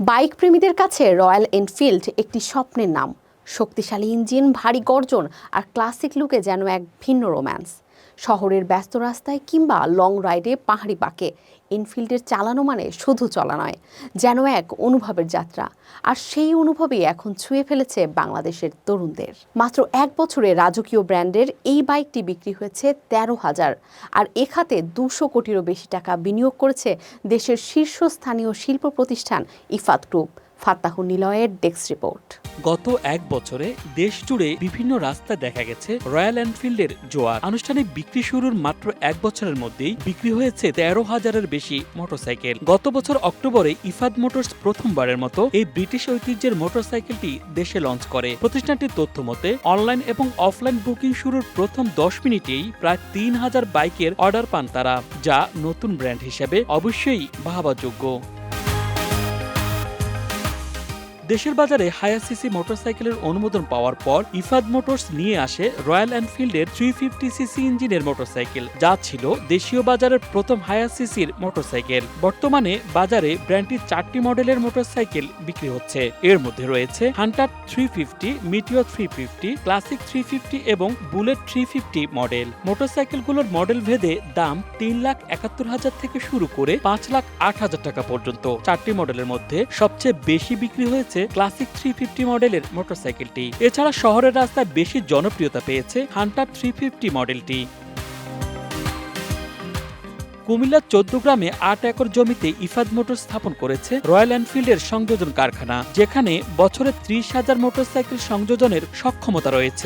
Bike প্রেমীদের কাছে royal Enfield একটি স্বপ্নের নাম। শক্তিশালী ইঞ্জিন, ভারী গর্জন আর ক্লাসিক লুকে যেন এক ভিন্ন রোম্যান্স। শহরের ব্যস্ত রাস্তায় কিংবা লং রাইডে পাহাড়ি বাঁকে এনফিল্ডের চালানো মানে শুধু চলা নয়, যেন এক অনুভবের যাত্রা। আর সেই অনুভবই এখন ছুঁয়ে ফেলেছে বাংলাদেশের তরুণদের। মাত্র এক বছরে রাজকীয় ব্র্যান্ডের এই বাইকটি বিক্রি হয়েছে 13,000, আর এ খাতে 200 কোটিরও বেশি টাকা বিনিয়োগ করেছে দেশের শীর্ষস্থানীয় শিল্প প্রতিষ্ঠান ইফাদ গ্রুপ। ফাত্তাহুর নিলয়ের ডেস্ক রিপোর্ট। গত এক বছরে দেশ জুড়ে বিভিন্ন রাস্তায় দেখা গেছে রয়্যাল এনফিল্ডের জোয়ার। আনুষ্ঠানিক বিক্রি শুরুর মাত্র এক বছরের মধ্যেই বিক্রি হয়েছে 13,000-এর বেশি মোটরসাইকেল। গত বছর অক্টোবরে ইফাদ মোটরস প্রথমবারের মতো এই ব্রিটিশ ঐতিহ্যের মোটরসাইকেলটি দেশে লঞ্চ করে। প্রতিষ্ঠানটির তথ্য মতে অনলাইন এবং অফলাইন বুকিং শুরুর প্রথম 10 মিনিটেই প্রায় 3,000 বাইকের অর্ডার পান তারা, যা নতুন ব্র্যান্ড হিসেবে অবশ্যই বাহবাযোগ্য। দেশের বাজারে হায়ার সিসি মোটরসাইকেলের অনুমোদন পাওয়ার পর ইফাদ মোটরস নিয়ে আসে রয়্যাল এনফিল্ডের 350 সিসি ইঞ্জিনের মোটরসাইকেল, যা ছিল দেশীয় বাজারের প্রথম হায়ার সিসির মোটরসাইকেল। বর্তমানে বাজারে ব্র্যান্ডটির 4টি মডেলের মোটরসাইকেল বিক্রি হচ্ছে। এর মধ্যে রয়েছে হান্টার 350, মিটিওর 350, ক্লাসিক 350 এবং বুলেট 350 মডেল। মোটরসাইকেলগুলোর মডেল ভেদে দাম 3,71,000 থেকে শুরু করে 5,08,000 টাকা পর্যন্ত। 4টি মডেলের মধ্যে সবচেয়ে বেশি বিক্রি হয়েছে ক্লাসিক 350 মডেলের মোটরসাইকেলটি। এছাড়া শহরের রাস্তায় বেশি জনপ্রিয়তা পেয়েছে হান্টার 350 মডেলটি। কুমিল্লার 14 গ্রামে 8 একর জমিতে ইফাদ মোটর স্থাপন করেছে রয়্যাল এনফিল্ডের সংযোজন কারখানা, যেখানে বছরে 30,000 মোটরসাইকেল সংযোজনের সক্ষমতা রয়েছে।